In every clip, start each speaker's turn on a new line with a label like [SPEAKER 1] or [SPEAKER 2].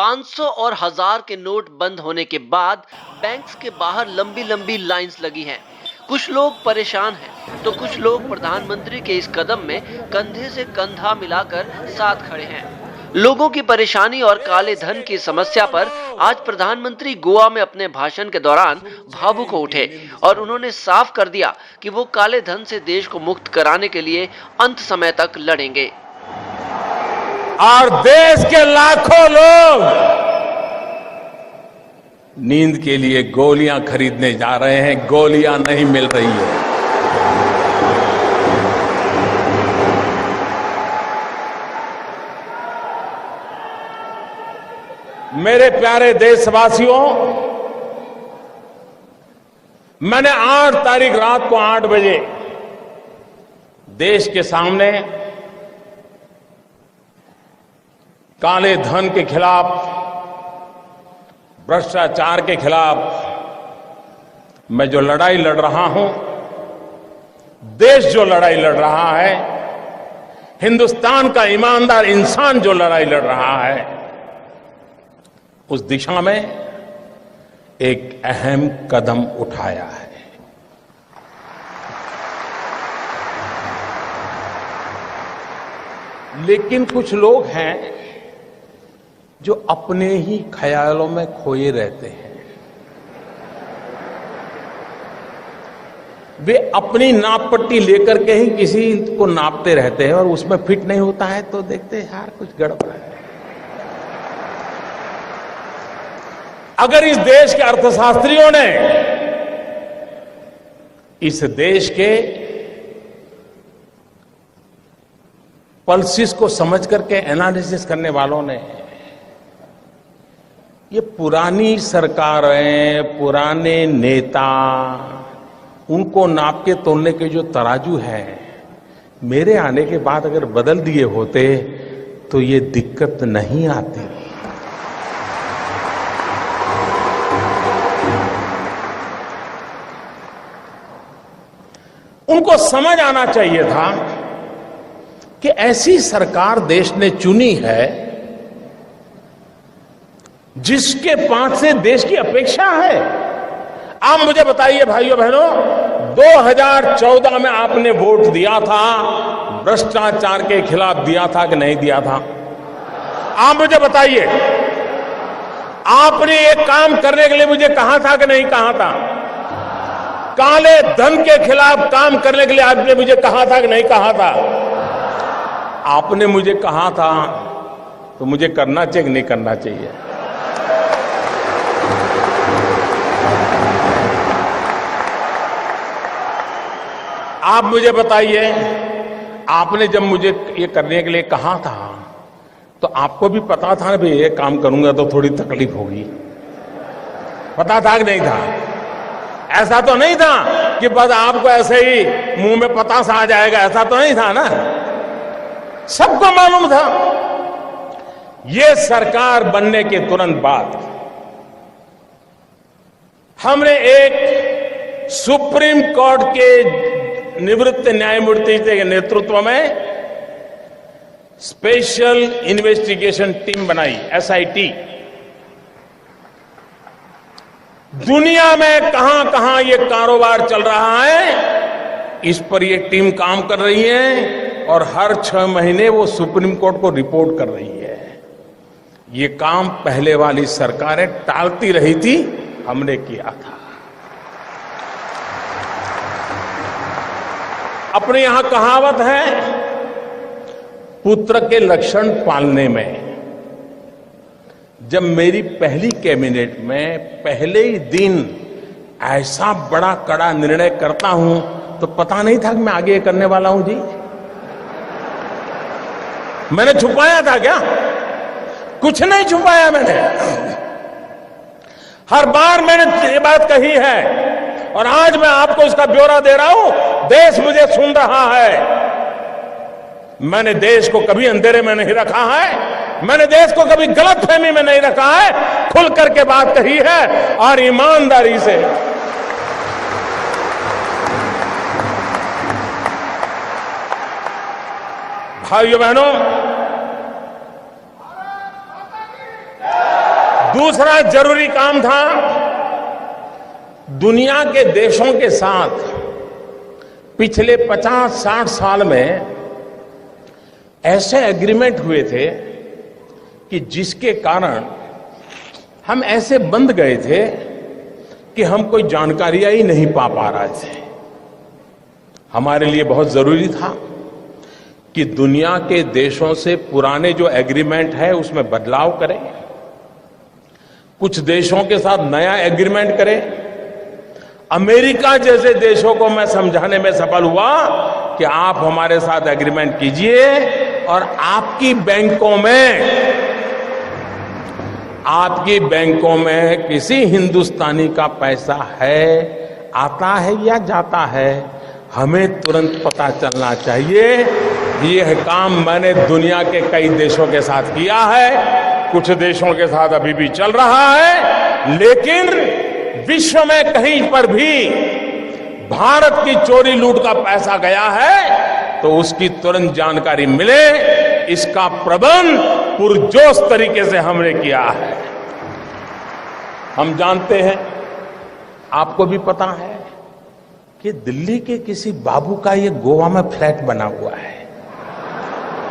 [SPEAKER 1] 500 और 1000 के नोट बंद होने के बाद बैंक्स के बाहर लंबी लंबी लाइंस लगी हैं। कुछ लोग परेशान हैं तो कुछ लोग प्रधानमंत्री के इस कदम में कंधे से कंधा मिलाकर साथ खड़े हैं। लोगों की परेशानी और काले धन की समस्या पर आज प्रधानमंत्री गोवा में अपने भाषण के दौरान भावुक हो उठे और उन्होंने साफ कर दिया कि वो काले धन से देश को मुक्त कराने के लिए अंत समय तक लड़ेंगे।
[SPEAKER 2] और देश के लाखों लोग नींद के लिए गोलियां खरीदने जा रहे हैं, गोलियां नहीं मिल रही है। मेरे प्यारे देशवासियों, मैंने 8 तारीख रात को 8 बजे देश के सामने काले धन के खिलाफ, भ्रष्टाचार के खिलाफ मैं जो लड़ाई लड़ रहा हूं, देश जो लड़ाई लड़ रहा है, हिंदुस्तान का ईमानदार इंसान जो लड़ाई लड़ रहा है, उस दिशा में एक अहम कदम उठाया है। लेकिन कुछ लोग हैं जो अपने ही ख्यालों में खोए रहते हैं। वे अपनी नाप पट्टी लेकर के ही किसी को नापते रहते हैं और उसमें फिट नहीं होता है तो देखते हैं यार कुछ गड़बड़ है। अगर इस देश के अर्थशास्त्रियों ने, इस देश के पल्सिस को समझ करके एनालिसिस करने वालों ने, ये पुरानी सरकारें, पुराने नेता, उनको नाप के तोलने के जो तराजू है, मेरे आने के बाद अगर बदल दिए होते तो ये दिक्कत नहीं आती। उनको समझ आना चाहिए था कि ऐसी सरकार देश ने चुनी है जिसके पास से देश की अपेक्षा है। आप मुझे बताइए भाइयों बहनों, 2014 में आपने वोट दिया था, भ्रष्टाचार के खिलाफ दिया था कि नहीं दिया था? आप मुझे बताइए, आपने एक काम करने के लिए मुझे कहा था कि नहीं कहा था? काले धन के खिलाफ काम करने के लिए आपने मुझे कहा था कि नहीं कहा था? आपने मुझे कहा था तो मुझे करना चाहिए कि नहीं करना चाहिए? आप मुझे बताइए, आपने जब मुझे ये करने के लिए कहा था तो आपको भी पता था ना भाई ये काम करूंगा तो थोड़ी तकलीफ होगी, पता था कि नहीं था? ऐसा तो नहीं था कि बस आपको ऐसे ही मुंह में पतासा आ जाएगा, ऐसा तो नहीं था ना, सबको मालूम था। ये सरकार बनने के तुरंत बाद हमने एक सुप्रीम कोर्ट के निवृत्त न्यायमूर्ति के नेतृत्व में स्पेशल इन्वेस्टिगेशन टीम बनाई, SIT। दुनिया में कहां कहां ये कारोबार चल रहा है, इस पर ये टीम काम कर रही है और हर 6 महीने वो सुप्रीम कोर्ट को रिपोर्ट कर रही है। ये काम पहले वाली सरकारें टालती रही थी, हमने किया था। अपने यहां कहावत है, पुत्र के लक्षण पालने में। जब मेरी पहली कैबिनेट में पहले ही दिन ऐसा बड़ा कड़ा निर्णय करता हूं तो पता नहीं था कि मैं आगे करने वाला हूं जी। मैंने छुपाया था क्या? कुछ नहीं छुपाया मैंने। हर बार मैंने ये बात कही है और आज मैं आपको इसका ब्यौरा दे रहा हूं। देश मुझे सुन रहा है। मैंने देश को कभी अंधेरे में नहीं रखा है, मैंने देश को कभी गलतफहमी में नहीं रखा है, खुल करके बात कही है और ईमानदारी से। भाइयों बहनों, दूसरा जरूरी काम था, दुनिया के देशों के साथ पिछले 50-60 साल में ऐसे एग्रीमेंट हुए थे कि जिसके कारण हम ऐसे बंध गए थे कि हम कोई जानकारियां ही नहीं पा रहे थे। हमारे लिए बहुत जरूरी था कि दुनिया के देशों से पुराने जो एग्रीमेंट है उसमें बदलाव करें, कुछ देशों के साथ नया एग्रीमेंट करें। अमेरिका जैसे देशों को मैं समझाने में सफल हुआ कि आप हमारे साथ एग्रीमेंट कीजिए और आपकी बैंकों में किसी हिंदुस्तानी का पैसा है, आता है या जाता है, हमें तुरंत पता चलना चाहिए। यह काम मैंने दुनिया के कई देशों के साथ किया है, कुछ देशों के साथ अभी भी चल रहा है, लेकिन विश्व में कहीं पर भी भारत की चोरी लूट का पैसा गया है तो उसकी तुरंत जानकारी मिले, इसका प्रबंध पुरजोश तरीके से हमने किया है। हम जानते हैं, आपको भी पता है कि दिल्ली के किसी बाबू का ये गोवा में फ्लैट बना हुआ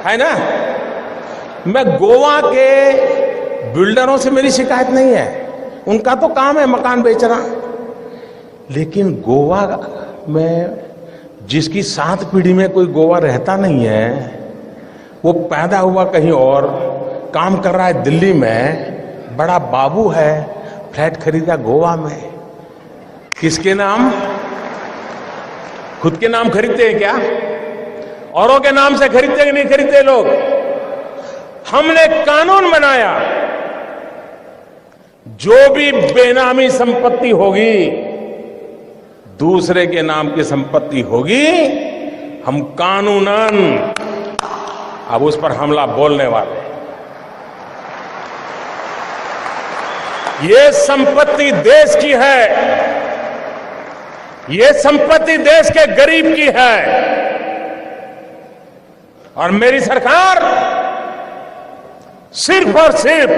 [SPEAKER 2] है ना। मैं गोवा के बिल्डरों से मेरी शिकायत नहीं है, उनका तो काम है मकान बेचना, लेकिन गोवा में जिसकी 7 पीढ़ी में कोई गोवा रहता नहीं है, वो पैदा हुआ कहीं और, काम कर रहा है दिल्ली में, बड़ा बाबू है, फ्लैट खरीदा गोवा में। किसके नाम? खुद के नाम खरीदते हैं क्या? औरों के नाम से खरीदते कि नहीं खरीदते लोग? हमने कानून बनाया, जो भी बेनामी संपत्ति होगी, दूसरे के नाम की संपत्ति होगी, हम कानूनन अब उस पर हमला बोलने वाले। ये संपत्ति देश की है, ये संपत्ति देश के गरीब की है, और मेरी सरकार सिर्फ और सिर्फ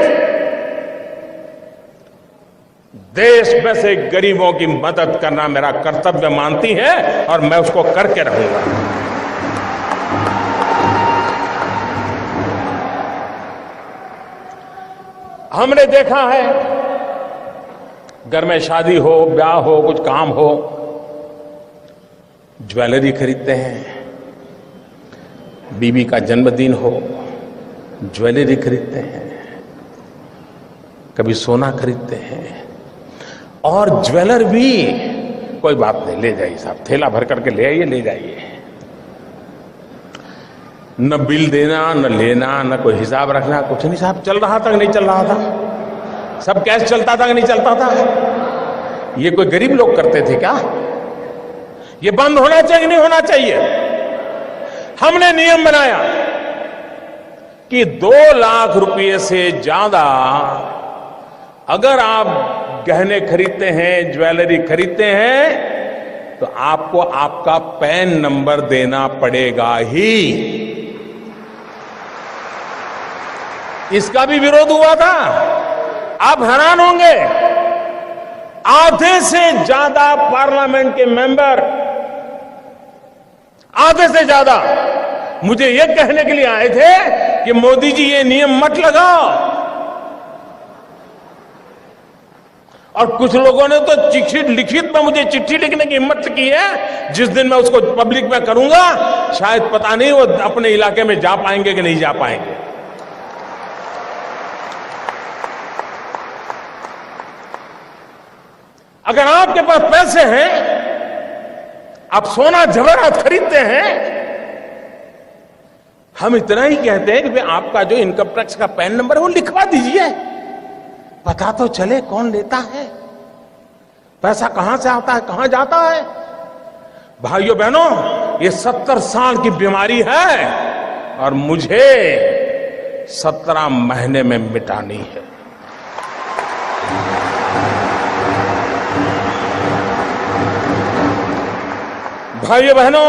[SPEAKER 2] देश में से गरीबों की मदद करना मेरा कर्तव्य मानती है, और मैं उसको करके रहूंगा। हमने देखा है, घर में शादी हो, ब्याह हो, कुछ काम हो, ज्वेलरी खरीदते हैं, बीवी का जन्मदिन हो, ज्वेलरी खरीदते हैं, कभी सोना खरीदते हैं, और ज्वेलर भी कोई बात नहीं, ले जाइए साहब, थैला भर करके ले आइए, ले जाइए, न बिल देना, न लेना, न कोई हिसाब रखना, कुछ नहीं साहब। चल रहा था कि नहीं चल रहा था? सब कैश चलता था कि नहीं चलता था? ये कोई गरीब लोग करते थे क्या? ये बंद होना चाहिए कि नहीं होना चाहिए? हमने नियम बनाया कि 2 लाख रुपए से ज्यादा अगर आप गहने खरीदते हैं, ज्वेलरी खरीदते हैं, तो आपको आपका पैन नंबर देना पड़ेगा ही। इसका भी विरोध हुआ था। आप हैरान होंगे, आधे से ज्यादा पार्लियामेंट के मेंबर, आधे से ज्यादा मुझे यह कहने के लिए आए थे कि मोदी जी ये नियम मत लगाओ, और कुछ लोगों ने तो लिखित में मुझे चिट्ठी लिखने की हिम्मत की है। जिस दिन मैं उसको पब्लिक में करूंगा, शायद पता नहीं वो अपने इलाके में जा पाएंगे कि नहीं जा पाएंगे। अगर आपके पास पैसे हैं, आप सोना जवेरात खरीदते हैं, हम इतना ही कहते हैं कि भाई आपका जो इनकम टैक्स का पैन नंबर है वो लिखवा दीजिए, पता तो चले कौन लेता है, पैसा कहां से आता है, कहां जाता है। भाइयों बहनों, ये 70 साल की बीमारी है और मुझे 17 महीने में मिटानी है। भाइयों बहनों,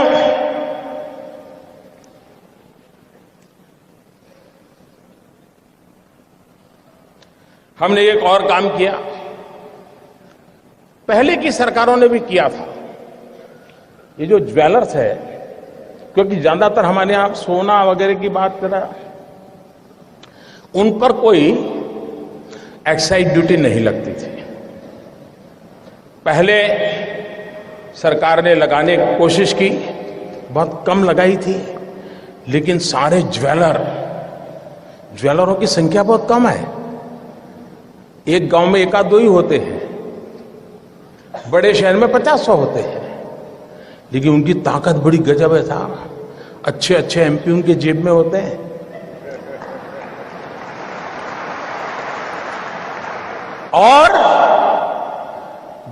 [SPEAKER 2] हमने एक और काम किया, पहले की सरकारों ने भी किया था। ये जो ज्वेलर्स है, क्योंकि ज्यादातर हमारे यहां सोना वगैरह की बात कर रहा, उन पर कोई एक्साइज ड्यूटी नहीं लगती थी। पहले सरकार ने लगाने की कोशिश की, बहुत कम लगाई थी, लेकिन सारे ज्वेलरों की संख्या बहुत कम है। एक गांव में 1-2 ही होते हैं, बड़े शहर में 50-100 होते हैं, लेकिन उनकी ताकत बड़ी गजब है साहब। अच्छे अच्छे एमपी उनके जेब में होते हैं। और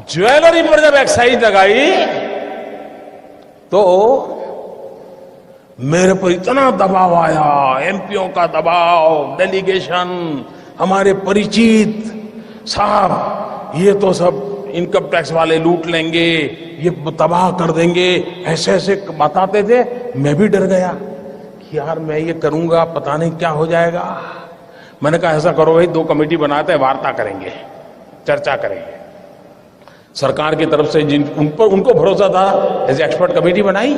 [SPEAKER 2] ज्वेलरी पर जब एक्साइज लगाई तो मेरे पर इतना दबाव आया, एमपीओ का दबाव, डेलीगेशन, हमारे परिचित, साहब ये तो सब इनकम टैक्स वाले लूट लेंगे, ये तबाह कर देंगे, ऐसे ऐसे बताते थे। मैं भी डर गया कि यार मैं ये करूंगा, पता नहीं क्या हो जाएगा। मैंने कहा ऐसा करो भाई, 2 कमेटी बनाते हैं, वार्ता करेंगे, चर्चा करेंगे। सरकार की तरफ से उनको भरोसा था, ऐसे एक्सपर्ट कमेटी बनाई।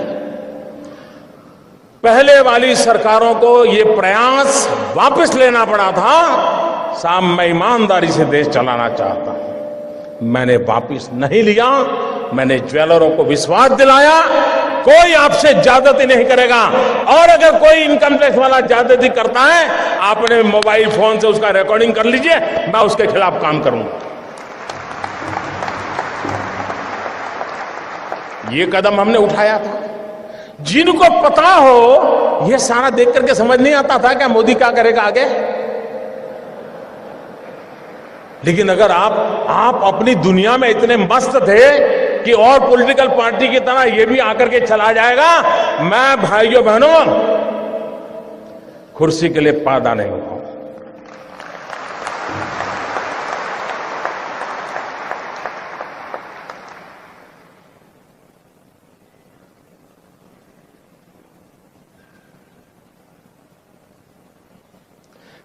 [SPEAKER 2] पहले वाली सरकारों को ये प्रयास वापस लेना पड़ा था। साहब मैं ईमानदारी से देश चलाना चाहता हूं, मैंने वापस नहीं लिया। मैंने ज्वेलरों को विश्वास दिलाया कोई आपसे ज्यादती नहीं करेगा, और अगर कोई इनकम टैक्स वाला ज्यादती करता है, आपने मोबाइल फोन से उसका रिकॉर्डिंग कर लीजिए, मैं उसके खिलाफ काम करूंगा। ये कदम हमने उठाया था। जिनको पता हो, ये सारा देख करके समझ नहीं आता था क्या मोदी क्या करेगा आगे। लेकिन अगर आप अपनी दुनिया में इतने मस्त थे कि और पॉलिटिकल पार्टी की तरह ये भी आकर के चला जाएगा, मैं भाइयों बहनों कुर्सी के लिए पैदा नहीं हुआ।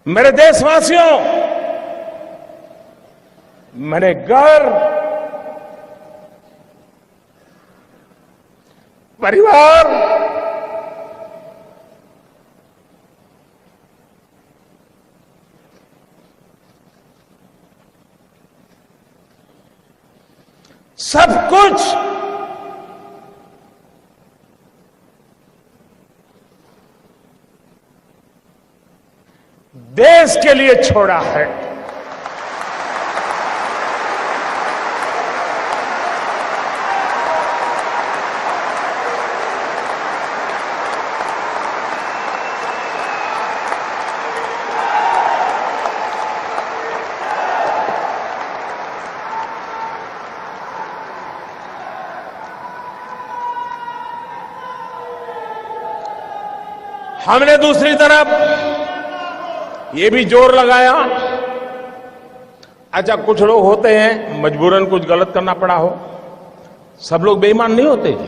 [SPEAKER 2] मेरे देशवासियों, मेरे घर परिवार, सब कुछ देश के लिए छोड़ा है। हमने दूसरी तरफ ये भी जोर लगाया, अच्छा कुछ लोग होते हैं मजबूरन कुछ गलत करना पड़ा हो। सब लोग बेईमान नहीं होते जी,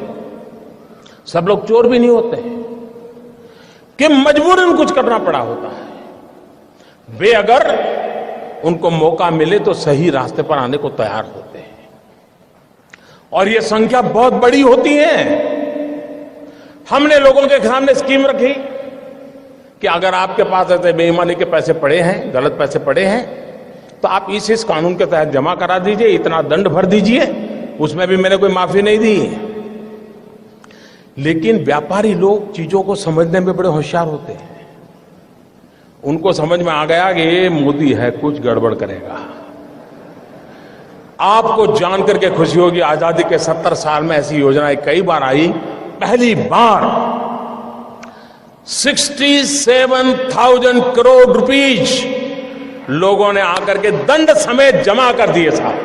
[SPEAKER 2] सब लोग चोर भी नहीं होते कि मजबूरन कुछ करना पड़ा होता है। वे अगर उनको मौका मिले तो सही रास्ते पर आने को तैयार होते हैं, और ये संख्या बहुत बड़ी होती है। हमने लोगों के सामने स्कीम रखी कि अगर आपके पास ऐसे बेईमानी के पैसे पड़े हैं, गलत पैसे पड़े हैं, तो आप इस कानून के तहत जमा करा दीजिए, इतना दंड भर दीजिए। उसमें भी मैंने कोई माफी नहीं दी। लेकिन व्यापारी लोग चीजों को समझने में बड़े होशियार होते हैं। उनको समझ में आ गया कि ये मोदी है, कुछ गड़बड़ करेगा। आपको जान करके खुशी होगी, आजादी के 70 साल में ऐसी योजनाएं कई बार आई। पहली बार 67,000 करोड़ रुपीज लोगों ने आकर के दंड समेत जमा कर दिए साहब।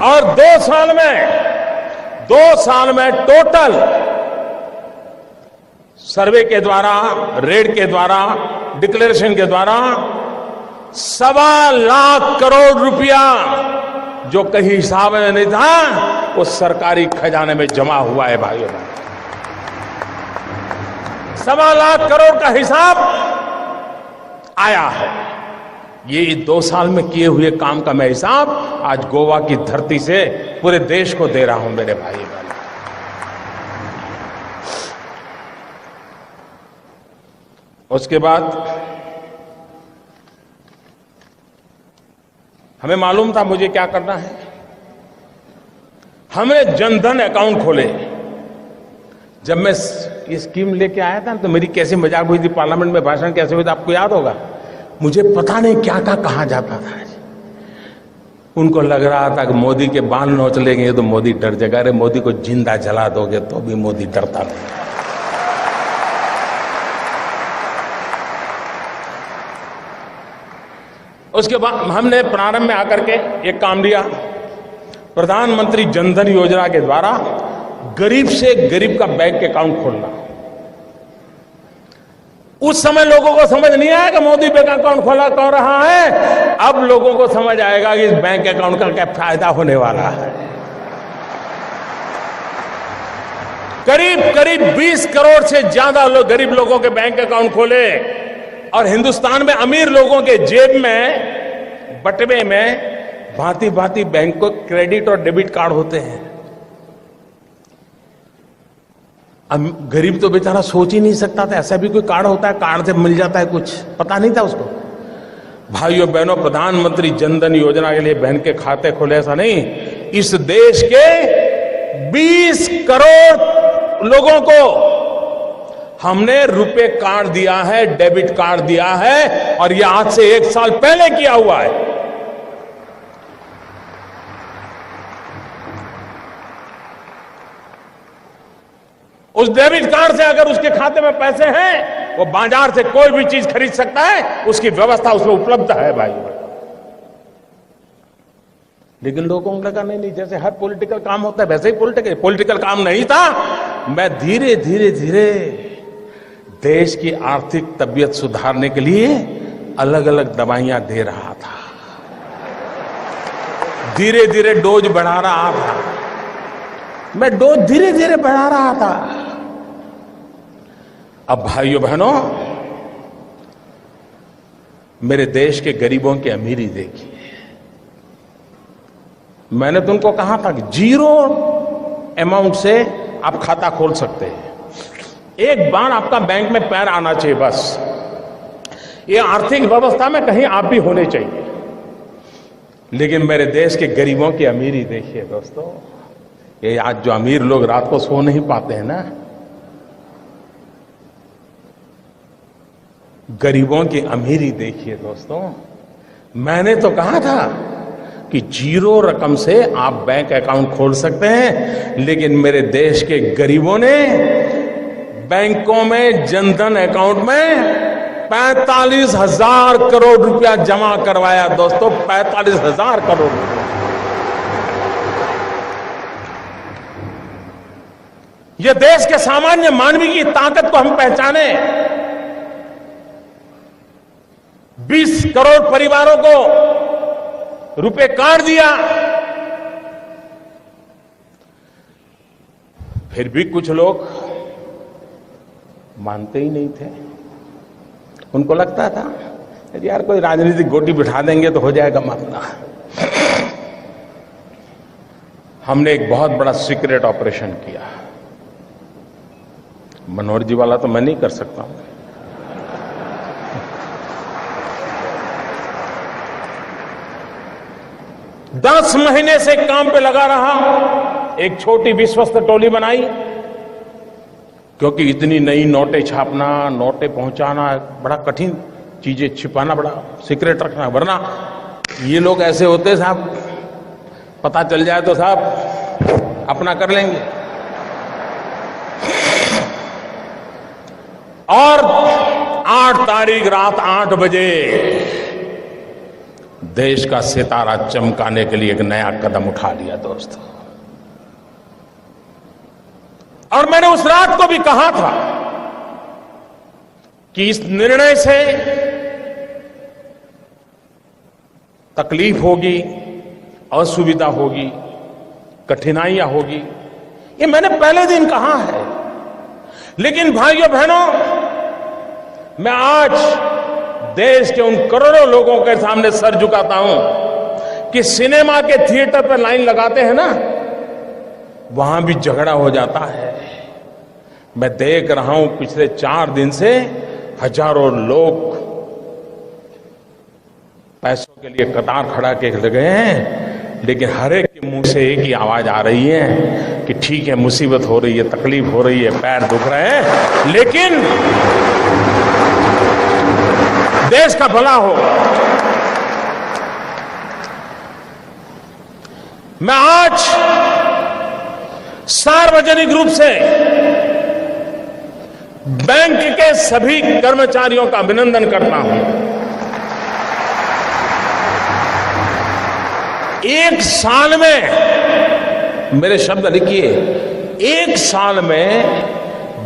[SPEAKER 2] और 2 साल में टोटल सर्वे के द्वारा, रेड के द्वारा, डिक्लेरेशन के द्वारा 1.25 लाख करोड़ रुपया जो कहीं हिसाब में नहीं था, वो सरकारी खजाने में जमा हुआ है भाइयों। 1.25 लाख करोड़ का हिसाब आया है। ये 2 साल में किए हुए काम का मैं हिसाब आज गोवा की धरती से पूरे देश को दे रहा हूं मेरे भाई बहन। उसके बाद हमें मालूम था मुझे क्या करना है। हमने जनधन अकाउंट खोले। जब मैं ये स्कीम लेके आया था तो मेरी कैसी मजाक हुई थी, पार्लियामेंट में भाषण कैसे हुई थी आपको याद होगा। मुझे पता नहीं क्या कहा जाता था। उनको लग रहा था कि मोदी के बाल नोच लेंगे तो मोदी डर जाएगा। अरे मोदी को जिंदा जला दोगे तो भी मोदी डरता नहीं। उसके बाद हमने प्रारंभ में आकर के एक काम लिया, प्रधानमंत्री जनधन योजना के द्वारा गरीब से गरीब का बैंक अकाउंट खोलना। उस समय लोगों को समझ नहीं आया कि मोदी बैंक अकाउंट खोला कौन रहा है। अब लोगों को समझ आएगा कि इस बैंक अकाउंट का क्या फायदा होने वाला है। करीब करीब 20 करोड़ से ज्यादा गरीब लोगों के बैंक अकाउंट खोले और हिंदुस्तान में अमीर लोगों के जेब में बटवे में भांति भांति बैंक को क्रेडिट और डेबिट कार्ड होते हैं। गरीब तो बेचारा सोच ही नहीं सकता था ऐसा भी कोई कार्ड होता है, कार्ड से मिल जाता है कुछ, पता नहीं था उसको। भाइयों बहनों, प्रधानमंत्री जनधन योजना के लिए बहन के खाते खोले ऐसा नहीं, इस देश के 20 करोड़ लोगों को हमने रुपए कार्ड दिया है, डेबिट कार्ड दिया है और यह आज से 1 साल पहले किया हुआ है। उस डेबिट कार्ड से अगर उसके खाते में पैसे हैं, वो बाजार से कोई भी चीज खरीद सकता है, उसकी व्यवस्था उसमें उपलब्ध है भाई। लेकिन लोगों को लगा नहीं, जैसे हर पॉलिटिकल काम होता है वैसे ही पॉलिटिकल काम नहीं था। मैं धीरे धीरे धीरे देश की आर्थिक तबीयत सुधारने के लिए अलग अलग दवाइयां दे रहा था, धीरे धीरे डोज बढ़ा रहा था। मैं डोज धीरे धीरे बढ़ा रहा था। अब भाइयों बहनों, मेरे देश के गरीबों की अमीरी देखिए। मैंने तुमको कहा था कि 0 अमाउंट से आप खाता खोल सकते हैं। एक बार आपका बैंक में पैर आना चाहिए बस। ये आर्थिक व्यवस्था में कहीं आप भी होने चाहिए। लेकिन मेरे देश के गरीबों की अमीरी देखिए दोस्तों। ये आज जो अमीर लोग रात को सो नहीं पाते हैं ना, गरीबों की अमीरी देखिए दोस्तों। मैंने तो कहा था कि 0 रकम से आप बैंक अकाउंट खोल सकते हैं, लेकिन मेरे देश के गरीबों ने बैंकों में जनधन अकाउंट में 45,000 करोड़ रुपया जमा करवाया दोस्तों। 45,000 करोड़ रुपया। यह देश के सामान्य मानवी की ताकत को हम पहचाने। 20 करोड़ परिवारों को रुपए कार्ड दिया। फिर भी कुछ लोग मानते ही नहीं थे। उनको लगता था यार कोई राजनीतिक गोटी बिठा देंगे तो हो जाएगा मामला। हमने एक बहुत बड़ा सीक्रेट ऑपरेशन किया। मनोहर जी वाला तो मैं नहीं कर सकता हूं। दस महीने से काम पे लगा रहा। एक छोटी विश्वस्त टोली बनाई, क्योंकि इतनी नई नोटें छापना, नोटें पहुंचाना बड़ा कठिन, चीजें छिपाना बड़ा सीक्रेट रखना, वरना ये लोग ऐसे होते साहब, पता चल जाए तो साहब अपना कर लेंगे। और 8 तारीख रात 8 बजे देश का सितारा चमकाने के लिए एक नया कदम उठा लिया दोस्तों। और मैंने उस रात को भी कहा था कि इस निर्णय से तकलीफ होगी, असुविधा होगी, कठिनाइयां होगी, ये मैंने पहले दिन कहा है। लेकिन भाइयों बहनों, मैं आज देश के उन करोड़ों लोगों के सामने सर झुकाता हूं कि सिनेमा के थिएटर पर लाइन लगाते हैं ना, वहां भी झगड़ा हो जाता है। मैं देख रहा हूं पिछले 4 दिन से हजारों लोग पैसों के लिए कतार खड़ा के लगे हैं, लेकिन हर एक के मुंह से एक ही आवाज आ रही है कि ठीक है, मुसीबत हो रही है, तकलीफ हो रही है, पैर दुख रहे हैं, लेकिन देश का भला हो। मैं आज सार्वजनिक रूप से बैंक के सभी कर्मचारियों का अभिनंदन करता हूं। एक साल में, मेरे शब्द लिखिए, एक साल में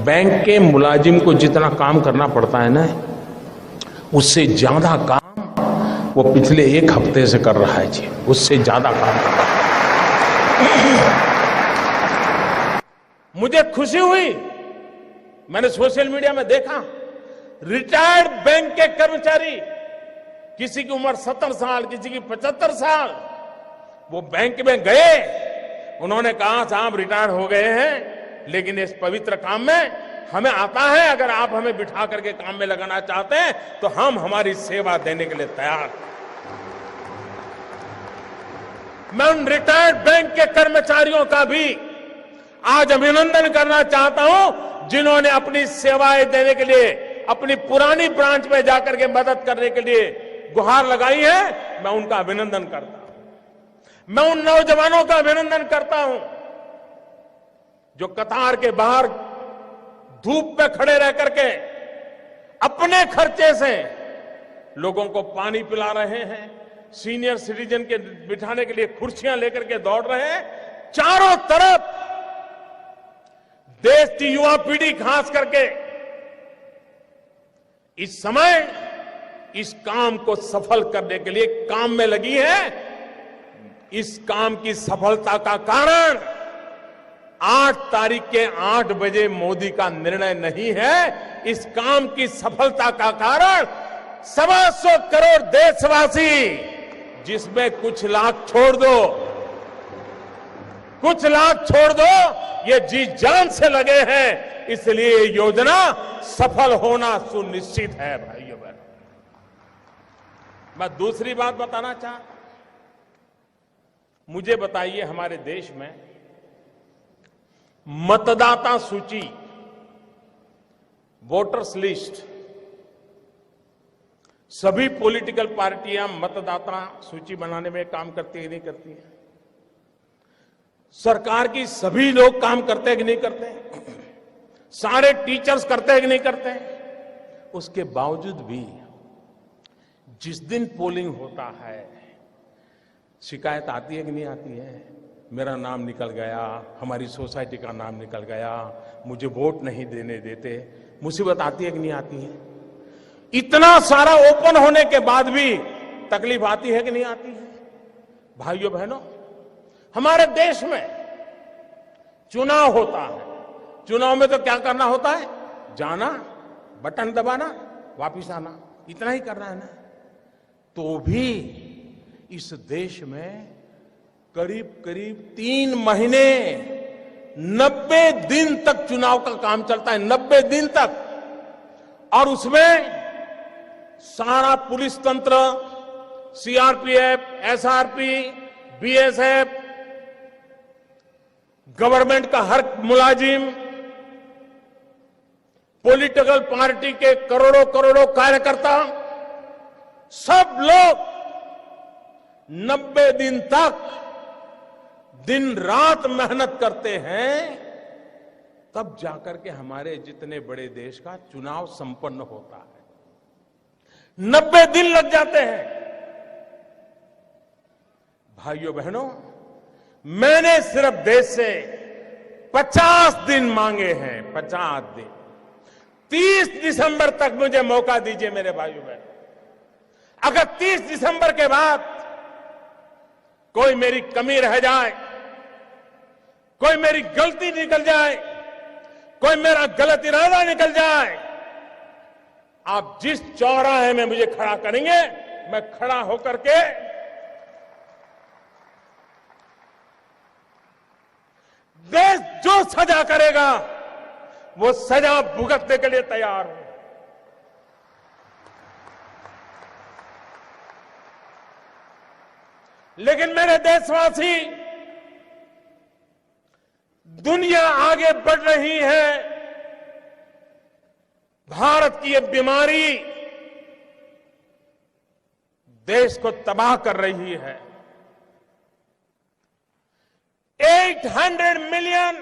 [SPEAKER 2] बैंक के मुलाजिम को जितना काम करना पड़ता है ना, उससे ज्यादा काम वो पिछले 1 हफ्ते से कर रहा है जी, उससे ज्यादा काम कर रहा है। मुझे खुशी हुई, मैंने सोशल मीडिया में देखा, रिटायर्ड बैंक के कर्मचारी, किसी की उम्र 70 साल, किसी की 75 साल, वो बैंक में गए, उन्होंने कहा साहब रिटायर हो गए हैं, लेकिन इस पवित्र काम में हमें आता है, अगर आप हमें बिठा करके काम में लगाना चाहते हैं तो हम हमारी सेवा देने के लिए तैयार। मैं उन रिटायर्ड बैंक के कर्मचारियों का भी आज अभिनंदन करना चाहता हूं, जिन्होंने अपनी सेवाएं देने के लिए अपनी पुरानी ब्रांच में जाकर के मदद करने के लिए गुहार लगाई है। मैं उनका अभिनंदन करता हूं। मैं उन नौजवानों का अभिनंदन करता हूं जो कतार के बाहर धूप में खड़े रह करके अपने खर्चे से लोगों को पानी पिला रहे हैं, सीनियर सिटीजन के बिठाने के लिए कुर्सियां लेकर के दौड़ रहे हैं। चारों तरफ देश की युवा पीढ़ी खास करके इस समय इस काम को सफल करने के लिए काम में लगी है। इस काम की सफलता का कारण 8 तारीख के 8 बजे मोदी का निर्णय नहीं है। इस काम की सफलता का कारण 125 करोड़ देशवासी, जिसमें कुछ लाख छोड़ दो, कुछ लाख छोड़ दो, ये जी जान से लगे हैं, इसलिए ये योजना सफल होना सुनिश्चित है। भाइयों बहनों, मैं दूसरी बात बताना चाहता, मुझे बताइए, हमारे देश में मतदाता सूची, वोटर्स लिस्ट, सभी पॉलिटिकल पार्टियां मतदाता सूची बनाने में काम करती है, नहीं करती है? सरकार की सभी लोग काम करते हैं कि नहीं करते हैं? सारे टीचर्स करते हैं कि नहीं करते हैं? उसके बावजूद भी जिस दिन पोलिंग होता है, शिकायत आती है कि नहीं आती है? मेरा नाम निकल गया, हमारी सोसाइटी का नाम निकल गया, मुझे वोट नहीं देने देते। मुसीबत आती है कि नहीं आती है? इतना सारा ओपन होने के बाद भी तकलीफ आती है कि नहीं आती है? भाइयों बहनों, हमारे देश में चुनाव होता है। चुनाव में तो क्या करना होता है? जाना, बटन दबाना, वापिस आना, इतना ही करना है ना। तो भी इस देश में करीब करीब 3 महीने 90 दिन तक चुनाव का काम चलता है, 90 दिन तक। और उसमें सारा पुलिस तंत्र, सीआरपीएफ, एसआरपी, बीएसएफ, गवर्नमेंट का हर मुलाजिम, पॉलिटिकल पार्टी के करोड़ों करोड़ों कार्यकर्ता, सब लोग 90 दिन तक दिन रात मेहनत करते हैं, तब जाकर के हमारे जितने बड़े देश का चुनाव संपन्न होता है। 90 दिन लग जाते हैं। भाइयों बहनों, मैंने सिर्फ देश से 50 दिन मांगे हैं, 50 दिन। 30 दिसंबर तक मुझे मौका दीजिए मेरे भाइयों बहनों। अगर 30 दिसंबर के बाद कोई मेरी कमी रह जाए, कोई मेरी गलती निकल जाए, कोई मेरा गलत इरादा निकल जाए, आप जिस चौराहे में मुझे खड़ा करेंगे, मैं खड़ा होकर के देश जो सजा करेगा वो सजा भुगतने के लिए तैयार हूं। लेकिन मेरे देशवासी, दुनिया आगे बढ़ रही है, भारत की ये बीमारी देश को तबाह कर रही है। 800 मिलियन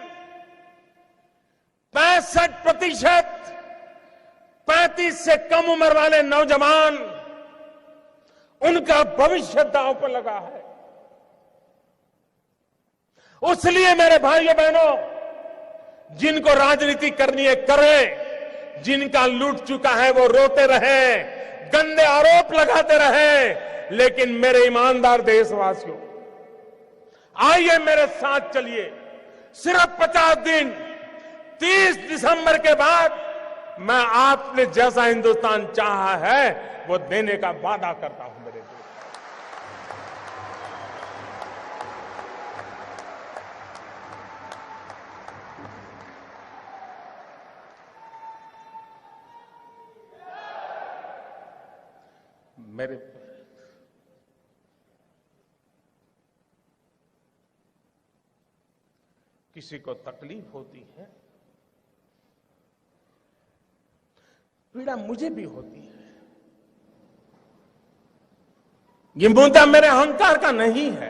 [SPEAKER 2] 65% 35 से कम उम्र वाले नौजवान, उनका भविष्य दांव पर लगा है। उसलिए मेरे भाइयों बहनों, जिनको राजनीति करनी है करें, जिनका लूट चुका है वो रोते रहे, गंदे आरोप लगाते रहे, लेकिन मेरे ईमानदार देशवासियों, आइए मेरे साथ चलिए। सिर्फ 50 दिन, 30 दिसंबर के बाद मैं आपने जैसा हिंदुस्तान चाहा है वो देने का वादा करता हूं मेरे देश। मेरे किसी को तकलीफ होती है, पीड़ा मुझे भी होती है। ये मुद्दा मेरे अहंकार का नहीं है।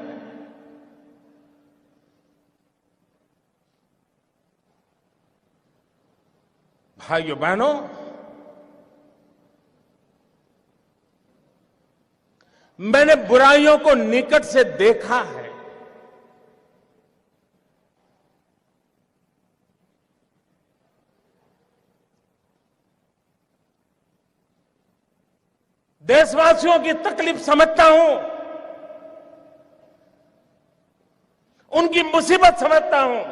[SPEAKER 2] भाइयों बहनों, मैंने बुराइयों को निकट से देखा है। देशवासियों की तकलीफ समझता हूं, उनकी मुसीबत समझता हूं,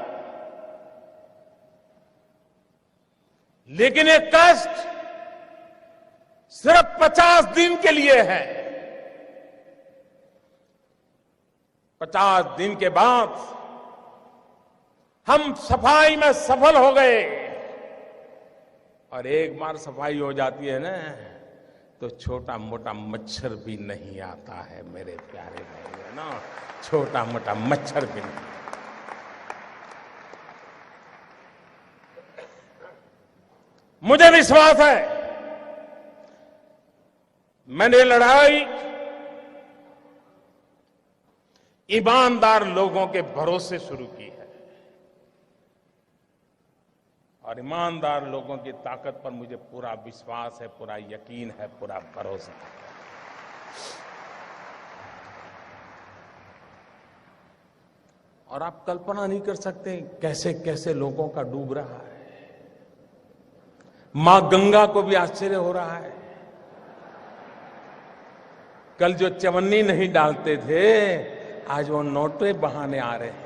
[SPEAKER 2] लेकिन ये कष्ट सिर्फ 50 दिन के लिए है। 50 दिन के बाद हम सफाई में सफल हो गए, और एक बार सफाई हो जाती है ना, तो छोटा मोटा मच्छर भी नहीं आता है मेरे प्यारे भाई, है ना, छोटा मोटा मच्छर भी नहीं। मुझे विश्वास है मैंने लड़ाई ईमानदार लोगों के भरोसे शुरू की है, और ईमानदार लोगों की ताकत पर मुझे पूरा विश्वास है, पूरा यकीन है, पूरा भरोसा है। और आप कल्पना नहीं कर सकते कैसे कैसे लोगों का डूब रहा है। मां गंगा को भी आश्चर्य हो रहा है। कल जो चवन्नी नहीं डालते थे, आज वो नोटे बहाने आ रहे हैं।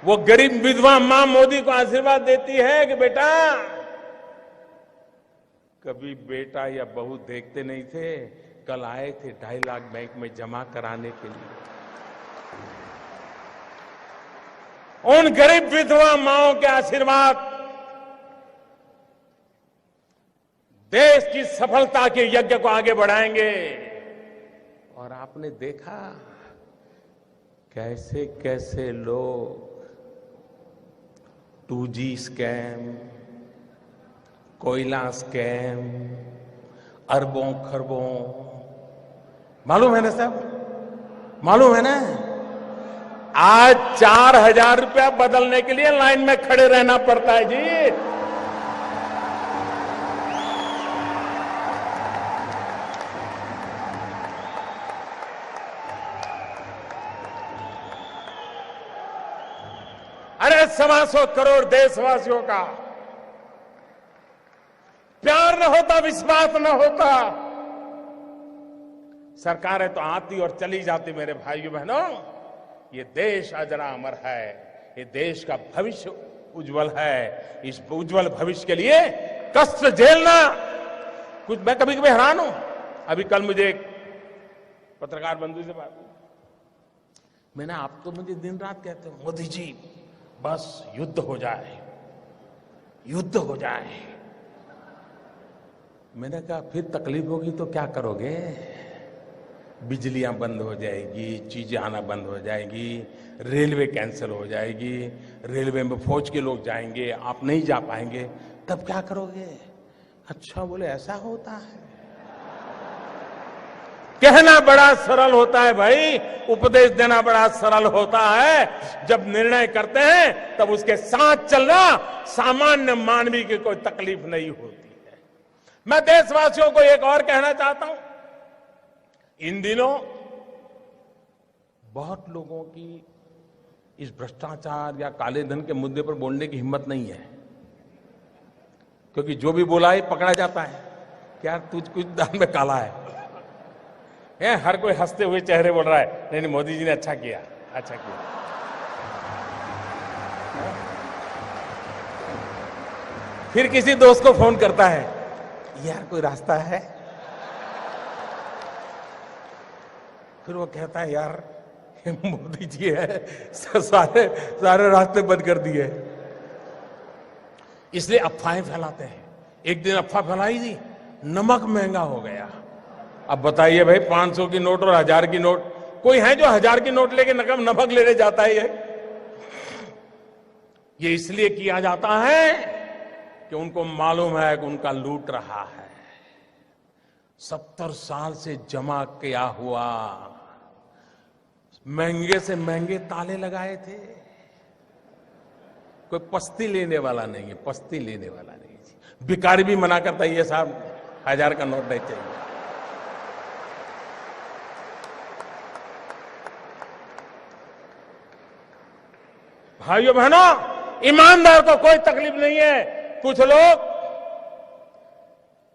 [SPEAKER 2] वो गरीब विधवा मां मोदी को आशीर्वाद देती है कि बेटा, कभी बेटा या बहू देखते नहीं थे, कल आए थे 2.5 लाख बैंक में जमा कराने के लिए। उन गरीब विधवा माओं के आशीर्वाद देश की सफलता के यज्ञ को आगे बढ़ाएंगे। और आपने देखा कैसे कैसे लोग 2G स्कैम, कोयला स्कैम, अरबों खरबों, मालूम है ना साहब, मालूम है ना। आज 4,000 रुपया बदलने के लिए लाइन में खड़े रहना पड़ता है जी। अरे 125 करोड़ देशवासियों का प्यार न होता, विश्वास न होता, सरकारें तो आती और चली जाती। मेरे भाइयों बहनों, ये देश अजरा अमर है, ये देश का भविष्य उज्जवल है। इस उज्जवल भविष्य के लिए कष्ट झेलना। कुछ मैं कभी कभी हैरान हूं। अभी कल मुझे एक पत्रकार बंधु से बात हुई, मैंने आप तो मुझे दिन रात कहते हो मोदी जी बस युद्ध हो जाए, युद्ध हो जाए। मैंने कहा फिर तकलीफ होगी तो क्या करोगे? बिजलियां बंद हो जाएगी, चीजें आना बंद हो जाएगी, रेलवे कैंसिल हो जाएगी, रेलवे में फौज के लोग जाएंगे, आप नहीं जा पाएंगे, तब क्या करोगे? अच्छा बोले ऐसा होता है। कहना बड़ा सरल होता है भाई, उपदेश देना बड़ा सरल होता है। जब निर्णय करते हैं तब उसके साथ चलना सामान्य मानवी की कोई तकलीफ नहीं होती है। मैं देशवासियों को एक और कहना चाहता हूं, इन दिनों बहुत लोगों की इस भ्रष्टाचार या काले धन के मुद्दे पर बोलने की हिम्मत नहीं है, क्योंकि जो भी बोला है पकड़ा जाता है कि यार तुझ कुछ दान में काला है। हर कोई हंसते हुए चेहरे बोल रहा है नहीं नहीं मोदी जी ने अच्छा किया, अच्छा किया। फिर किसी दोस्त को फोन करता है, यार कोई रास्ता है? फिर वो कहता है यार मोदी जी है, सारे रास्ते बंद कर दिए। इसलिए अफवाहें फैलाते हैं। एक दिन अफवाह फैलाई थी नमक महंगा हो गया। अब बताइए भाई 500 की नोट और 1000 की नोट, कोई है जो 1000 की नोट लेके नमक लेने जाता है? ये इसलिए किया जाता है कि उनको मालूम है कि उनका लूट रहा है। 70 साल से जमा किया हुआ महंगे से महंगे ताले लगाए थे। कोई पस्ती लेने वाला नहीं है, पस्ती लेने वाला नहीं है। भिखारी भी मना करता है ये साहब 1000 का नोट नहीं चाहिए। भाइयों बहनों, ईमानदार को कोई तकलीफ नहीं है। कुछ लोग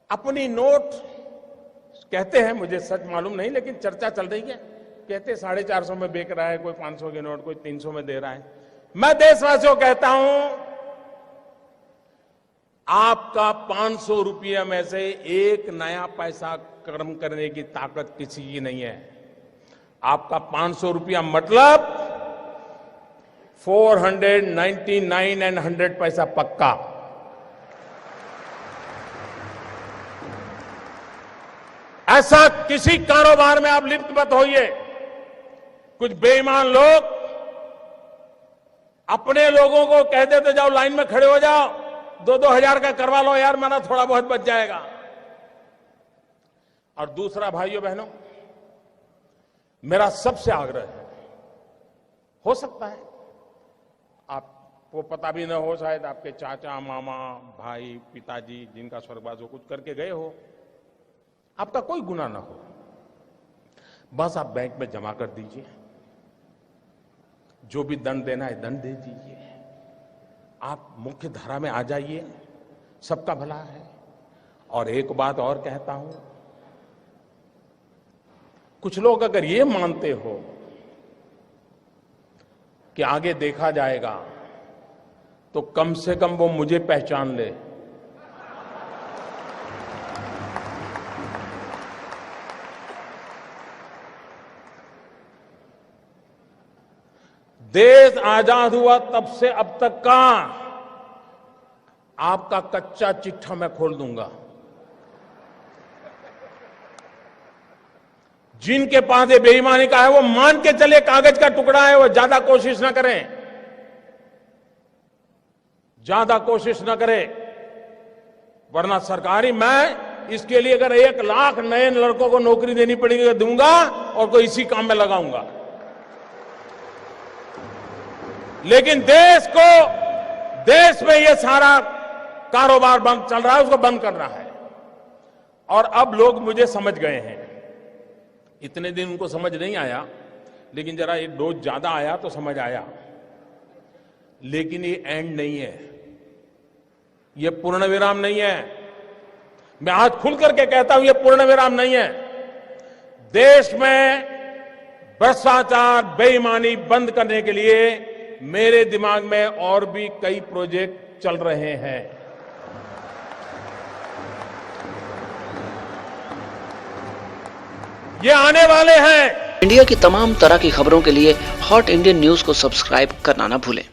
[SPEAKER 2] अपनी नोट कहते हैं, मुझे सच मालूम नहीं, लेकिन चर्चा चल रही है, कहते 450 में बेच रहा है, कोई 500 की नोट, कोई 300 में दे रहा है। मैं देशवासियों को कहता हूं, आपका 500 रुपये में से एक नया पैसा कर्म करने की ताकत किसी की नहीं है। आपका 500 रुपया मतलब 499 एंड 100 पैसा पक्का। ऐसा किसी कारोबार में आप लिप्त मत होइए। कुछ बेईमान लोग अपने लोगों को कह देते जाओ लाइन में खड़े हो जाओ, 2-2 हजार का करवा लो यार, मेरा थोड़ा बहुत बच जाएगा। और दूसरा भाइयों बहनों, मेरा सबसे आग्रह है, हो सकता है आपको पता भी न हो, शायद आपके चाचा, मामा, भाई, पिताजी जिनका स्वर्गवास हो कुछ करके गए हो, आपका कोई गुनाह ना हो, बस आप बैंक में जमा कर दीजिए। जो भी दंड देना है दंड दे दीजिए। आप मुख्य धारा में आ जाइए, सबका भला है। और एक बात और कहता हूं, कुछ लोग अगर ये मानते हो कि आगे देखा जाएगा, तो कम से कम वो मुझे पहचान ले। देश आजाद हुआ तब से अब तक का आपका कच्चा चिट्ठा मैं खोल दूंगा। जिनके पास ये बेईमानी का है वो मान के चले कागज का टुकड़ा है, वो ज्यादा कोशिश ना करें, ज्यादा कोशिश ना करें, वरना सरकारी मैं इसके लिए अगर 1 लाख नए लड़कों को नौकरी देनी पड़ेगी दूंगा और कोई इसी काम में लगाऊंगा। लेकिन देश में ये सारा कारोबार बंद चल रहा है, उसको बंद करना है। और अब लोग मुझे समझ गए हैं। इतने दिन उनको समझ नहीं आया, लेकिन जरा ये डोज ज्यादा आया तो समझ आया। लेकिन ये एंड नहीं है, ये पूर्ण विराम नहीं है। मैं आज खुल करके कहता हूं, ये पूर्ण विराम नहीं है। देश में भ्रष्टाचार, बेईमानी बंद करने के लिए मेरे दिमाग में और भी कई प्रोजेक्ट चल रहे हैं। ये आने वाले हैं।
[SPEAKER 1] इंडिया की तमाम तरह की खबरों के लिए हॉट इंडियन न्यूज को सब्सक्राइब करना ना भूलें।